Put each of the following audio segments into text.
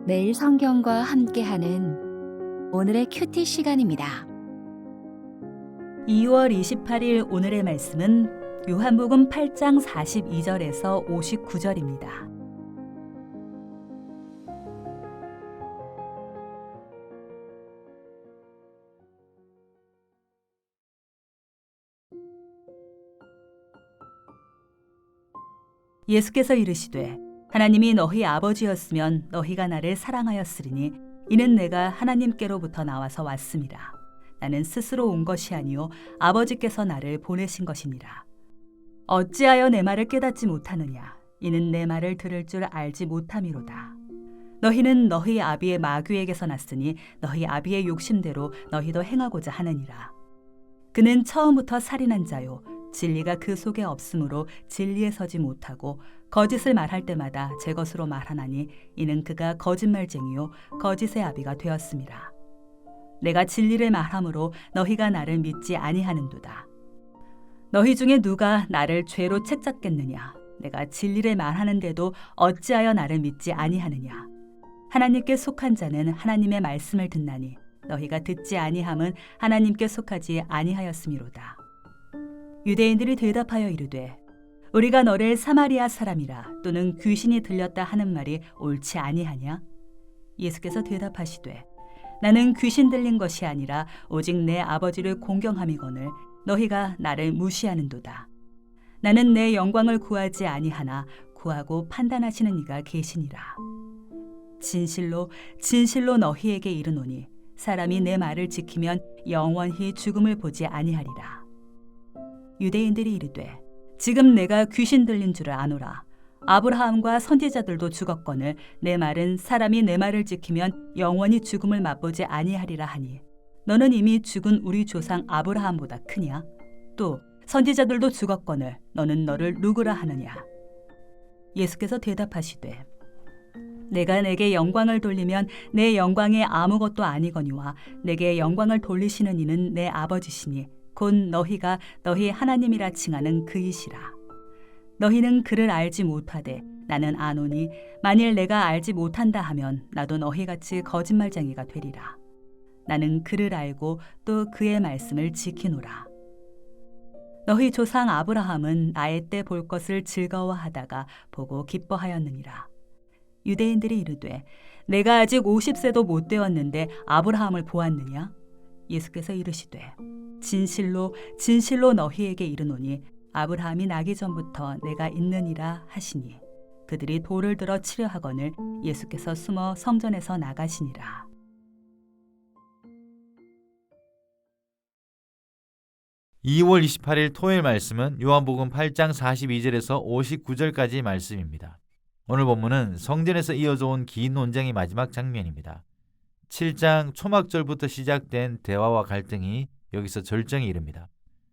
매일 성경과 함께하는 오늘의 큐티 시간입니다. 2월 28일 오늘의 말씀은 요한복음 8장 42절에서 59절입니다. 예수께서 이르시되 하나님이 너희 아버지였으면 너희가 나를 사랑하였으리니 이는 내가 하나님께로부터 나와서 왔음이라. 나는 스스로 온 것이 아니요 아버지께서 나를 보내신 것이니라. 어찌하여 내 말을 깨닫지 못하느냐? 이는 내 말을 들을 줄 알지 못함이로다. 너희는 너희 아비의 마귀에게서 났으니 너희 아비의 욕심대로 너희도 행하고자 하느니라. 그는 처음부터 살인한 자요 진리가 그 속에 없으므로 진리에 서지 못하고 거짓을 말할 때마다 제 것으로 말하나니 이는 그가 거짓말쟁이요 거짓의 아비가 되었음이라. 내가 진리를 말함으로 너희가 나를 믿지 아니하는도다. 너희 중에 누가 나를 죄로 책잡겠느냐? 내가 진리를 말하는데도 어찌하여 나를 믿지 아니하느냐? 하나님께 속한 자는 하나님의 말씀을 듣나니 너희가 듣지 아니함은 하나님께 속하지 아니하였음이로다. 유대인들이 대답하여 이르되 우리가 너를 사마리아 사람이라 또는 귀신이 들렸다 하는 말이 옳지 아니하냐? 예수께서 대답하시되 나는 귀신 들린 것이 아니라 오직 내 아버지를 공경함이거늘 너희가 나를 무시하는도다. 나는 내 영광을 구하지 아니하나 구하고 판단하시는 이가 계시니라. 진실로 진실로 너희에게 이르노니 사람이 내 말을 지키면 영원히 죽음을 보지 아니하리라. 유대인들이 이르되 지금 내가 귀신 들린 줄을 아노라. 아브라함과 선지자들도 죽었거늘 내 말은 사람이 내 말을 지키면 영원히 죽음을 맛보지 아니하리라 하니 너는 이미 죽은 우리 조상 아브라함보다 크냐? 또 선지자들도 죽었거늘 너는 너를 누구라 하느냐? 예수께서 대답하시되 내가 내게 영광을 돌리면 내 영광이 아무것도 아니거니와 내게 영광을 돌리시는 이는 내 아버지시니 곧 너희가 너희 하나님이라 칭하는 그이시라. 너희는 그를 알지 못하되 나는 아노니 만일 내가 알지 못한다 하면 나도 너희같이 거짓말쟁이가 되리라. 나는 그를 알고 또 그의 말씀을 지키노라. 너희 조상 아브라함은 나의 때 볼 것을 즐거워하다가 보고 기뻐하였느니라. 유대인들이 이르되 내가 아직 50세도 못 되었는데 아브라함을 보았느냐? 예수께서 이르시되 진실로 진실로 너희에게 이르노니 아브라함이 나기 전부터 내가 있느니라 하시니 그들이 돌을 들어 치려 하거늘 예수께서 숨어 성전에서 나가시니라. (2월 28일) 토요일 말씀은 요한복음 8장 42절에서 59절까지 말씀입니다. 오늘 본문은 성전에서 이어져 온 긴 논쟁의 마지막 장면입니다. 7장 초막절부터 시작된 대화와 갈등이 여기서 절정에 이릅니다.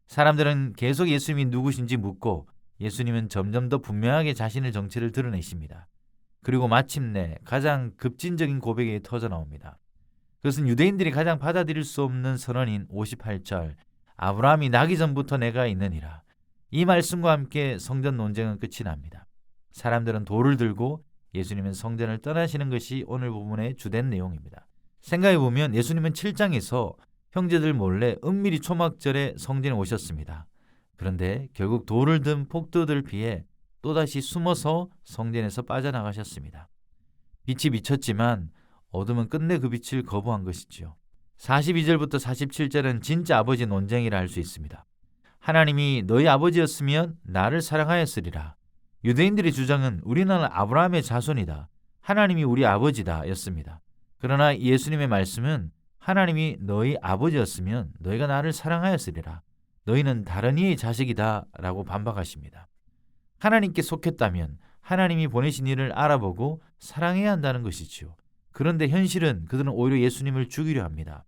사람들은 계속 예수님이 누구신지 묻고 예수님은 점점 더 분명하게 자신의 정체를 드러내십니다. 그리고 마침내 가장 급진적인 고백이 터져나옵니다. 그것은 유대인들이 가장 받아들일 수 없는 선언인 58절 아브라함이 나기 전부터 내가 있느니라. 이 말씀과 함께 성전 논쟁은 끝이 납니다. 사람들은 돌을 들고 예수님은 성전을 떠나시는 것이 오늘 부분의 주된 내용입니다. 생각해보면 예수님은 7장에서 형제들 몰래 은밀히 초막절에 성전에 오셨습니다. 그런데 결국 돌을 든 폭도들 피해 또다시 숨어서 성전에서 빠져나가셨습니다. 빛이 비쳤지만 어둠은 끝내 그 빛을 거부한 것이지요. 42절부터 47절은 진짜 아버지 논쟁이라 할 수 있습니다. 하나님이 너희 아버지였으면 나를 사랑하였으리라. 유대인들의 주장은 우리는 아브라함의 자손이다. 하나님이 우리 아버지다 였습니다. 그러나 예수님의 말씀은 하나님이 너희 아버지였으면 너희가 나를 사랑하였으리라. 너희는 다른 이의 자식이다 라고 반박하십니다. 하나님께 속했다면 하나님이 보내신 이를 알아보고 사랑해야 한다는 것이지요. 그런데 현실은 그들은 오히려 예수님을 죽이려 합니다.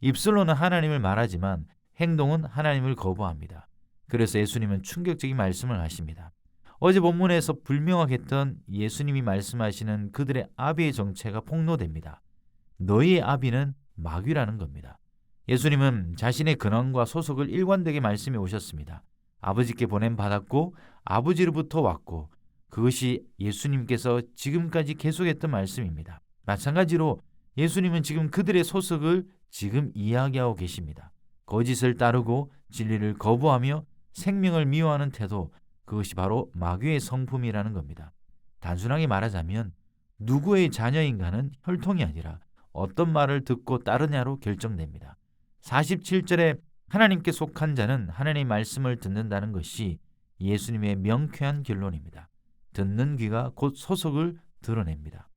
입술로는 하나님을 말하지만 행동은 하나님을 거부합니다. 그래서 예수님은 충격적인 말씀을 하십니다. 어제 본문에서 불명확 했던 예수님이 말씀하시는 그들의 아비의 정체가 폭로됩니다. 너희의 아비는 마귀라는 겁니다. 예수님은 자신의 근원과 소속을 일관되게 말씀해 오셨습니다. 아버지께 보냄받았고 아버지로부터 왔고 그것이 예수님께서 지금까지 계속했던 말씀입니다. 마찬가지로 예수님은 지금 그들의 소속을 지금 이야기하고 계십니다. 거짓을 따르고 진리를 거부하며 생명을 미워하는 태도, 그것이 바로 마귀의 성품이라는 겁니다. 단순하게 말하자면 누구의 자녀인가는 혈통이 아니라 어떤 말을 듣고 따르냐로 결정됩니다. 47절에 하나님께 속한 자는 하나님의 말씀을 듣는다는 것이 예수님의 명쾌한 결론입니다. 듣는 귀가 곧 소속을 드러냅니다.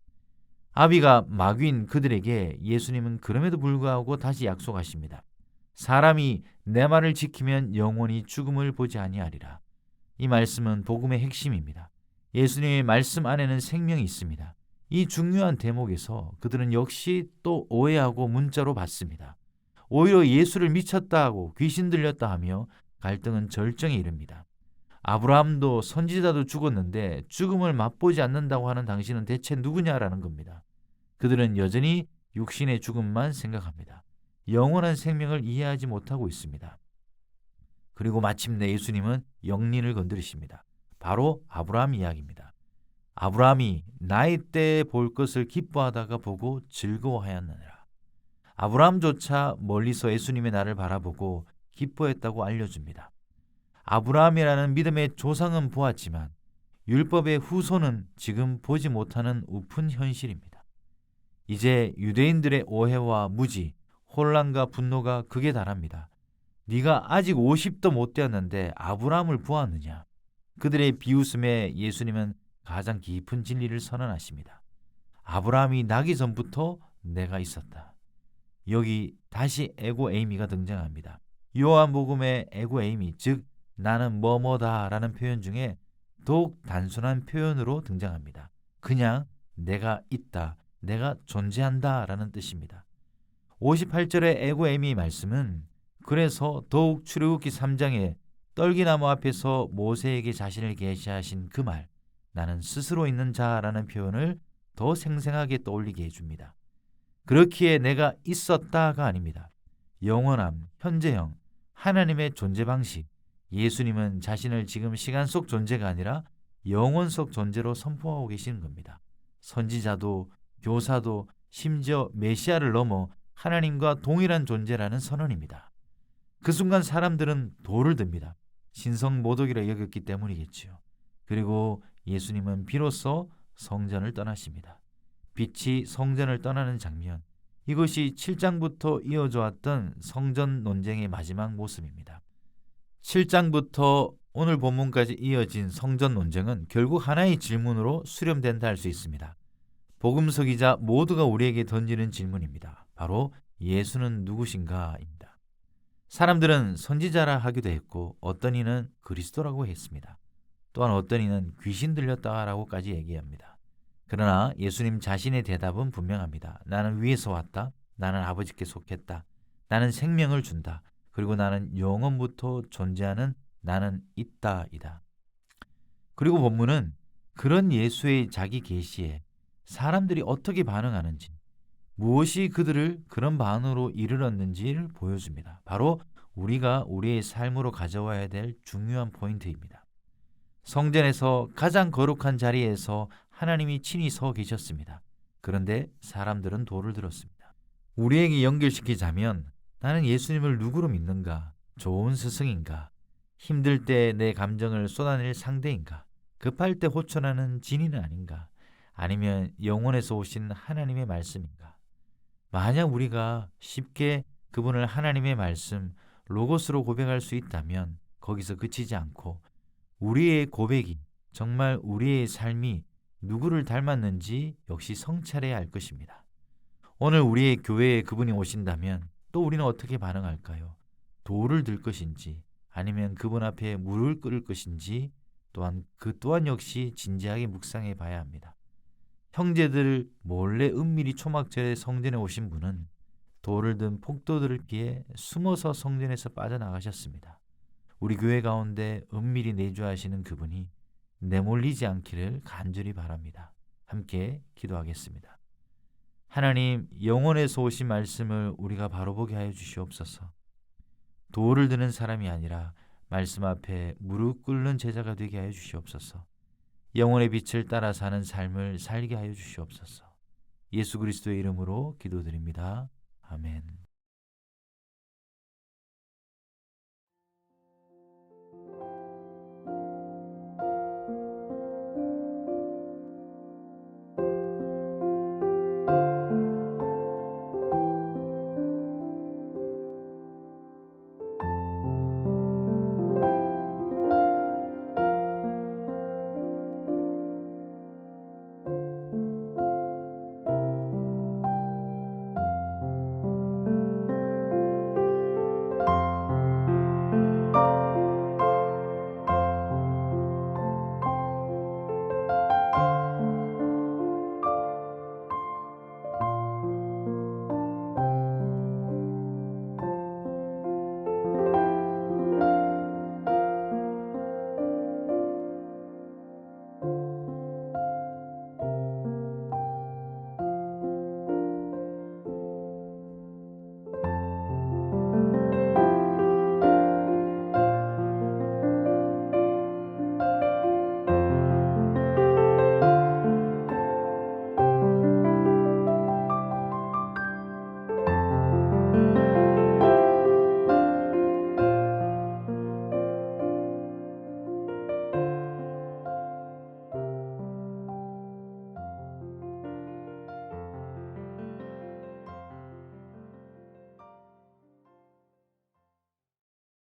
아비가 마귀인 그들에게 예수님은 그럼에도 불구하고 다시 약속하십니다. 사람이 내 말을 지키면 영원히 죽음을 보지 아니하리라. 이 말씀은 복음의 핵심입니다. 예수님의 말씀 안에는 생명이 있습니다. 이 중요한 대목에서 그들은 역시 또 오해하고 문자로 받습니다. 오히려 예수를 미쳤다 하고 귀신 들렸다 하며 갈등은 절정에 이릅니다. 아브라함도 선지자도 죽었는데 죽음을 맛보지 않는다고 하는 당신은 대체 누구냐라는 겁니다. 그들은 여전히 육신의 죽음만 생각합니다. 영원한 생명을 이해하지 못하고 있습니다. 그리고 마침내 예수님은 영린을 건드리십니다. 바로 아브라함 이야기입니다. 아브라함이 나이 때에 볼 것을 기뻐하다가 보고 즐거워하였느니라. 아브라함조차 멀리서 예수님의 날을 바라보고 기뻐했다고 알려줍니다. 아브라함이라는 믿음의 조상은 보았지만 율법의 후손은 지금 보지 못하는 우픈 현실입니다. 이제 유대인들의 오해와 무지, 혼란과 분노가 극에 달합니다. 네가 아직 50도 못 되었는데 아브라함을 보았느냐? 그들의 비웃음에 예수님은 가장 깊은 진리를 선언하십니다. 아브라함이 나기 전부터 내가 있었다. 여기 다시 에고 에이미가 등장합니다. 요한복음의 에고 에이미, 즉 나는 뭐뭐다라는 표현 중에 더욱 단순한 표현으로 등장합니다. 그냥 내가 있다, 내가 존재한다라는 뜻입니다. 58절의 에고 에이미 말씀은 그래서 더욱 출애굽기 3장에 떨기나무 앞에서 모세에게 자신을 계시하신 그 말, 나는 스스로 있는 자라는 표현을 더 생생하게 떠올리게 해줍니다. 그렇기에 내가 있었다가 아닙니다. 영원함, 현재형, 하나님의 존재 방식, 예수님은 자신을 지금 시간 속 존재가 아니라 영원 속 존재로 선포하고 계시는 겁니다. 선지자도 교사도 심지어 메시아를 넘어 하나님과 동일한 존재라는 선언입니다. 그 순간 사람들은 돌을 듭니다. 신성모독이라 여겼기 때문이겠지요. 그리고 예수님은 비로소 성전을 떠나십니다. 빛이 성전을 떠나는 장면, 이것이 7장부터 이어져 왔던 성전 논쟁의 마지막 모습입니다. 7장부터 오늘 본문까지 이어진 성전 논쟁은 결국 하나의 질문으로 수렴된다 할 수 있습니다. 복음서 기자 모두가 우리에게 던지는 질문입니다. 바로 예수는 누구신가입니다. 사람들은 선지자라 하기도 했고 어떤 이는 그리스도라고 했습니다. 또한 어떤 이는 귀신 들렸다라고까지 얘기합니다. 그러나 예수님 자신의 대답은 분명합니다. 나는 위에서 왔다. 나는 아버지께 속했다. 나는 생명을 준다. 그리고 나는 영원부터 존재하는 나는 있다이다. 그리고 본문은 그런 예수의 자기 계시에 사람들이 어떻게 반응하는지, 무엇이 그들을 그런 반응으로 이르렀는지를 보여줍니다. 바로 우리가 우리의 삶으로 가져와야 될 중요한 포인트입니다. 성전에서 가장 거룩한 자리에서 하나님이 친히 서 계셨습니다. 그런데 사람들은 돌을 들었습니다. 우리에게 연결시키자면 나는 예수님을 누구로 믿는가? 좋은 스승인가? 힘들 때 내 감정을 쏟아낼 상대인가? 급할 때 호천하는 진인은 아닌가? 아니면 영원에서 오신 하나님의 말씀인가? 만약 우리가 쉽게 그분을 하나님의 말씀, 로고스로 고백할 수 있다면 거기서 그치지 않고 우리의 고백이 정말 우리의 삶이 누구를 닮았는지 역시 성찰해야 할 것입니다. 오늘 우리의 교회에 그분이 오신다면 또 우리는 어떻게 반응할까요? 돌을 들 것인지 아니면 그분 앞에 물을 끓일 것인지 또한 그 또한 역시 진지하게 묵상해 봐야 합니다. 형제들 몰래 은밀히 초막절에 성전에 오신 분은 돌을 든 폭도들을 피해 숨어서 성전에서 빠져나가셨습니다. 우리 교회 가운데 은밀히 내주하시는 그분이 내몰리지 않기를 간절히 바랍니다. 함께 기도하겠습니다. 하나님, 영원에서 오신 말씀을 우리가 바로 보게 하여 주시옵소서. 돌을 드는 사람이 아니라 말씀 앞에 무릎 꿇는 제자가 되게 하여 주시옵소서. 영원의 빛을 따라 사는 삶을 살게 하여 주시옵소서. 예수 그리스도의 이름으로 기도드립니다. 아멘.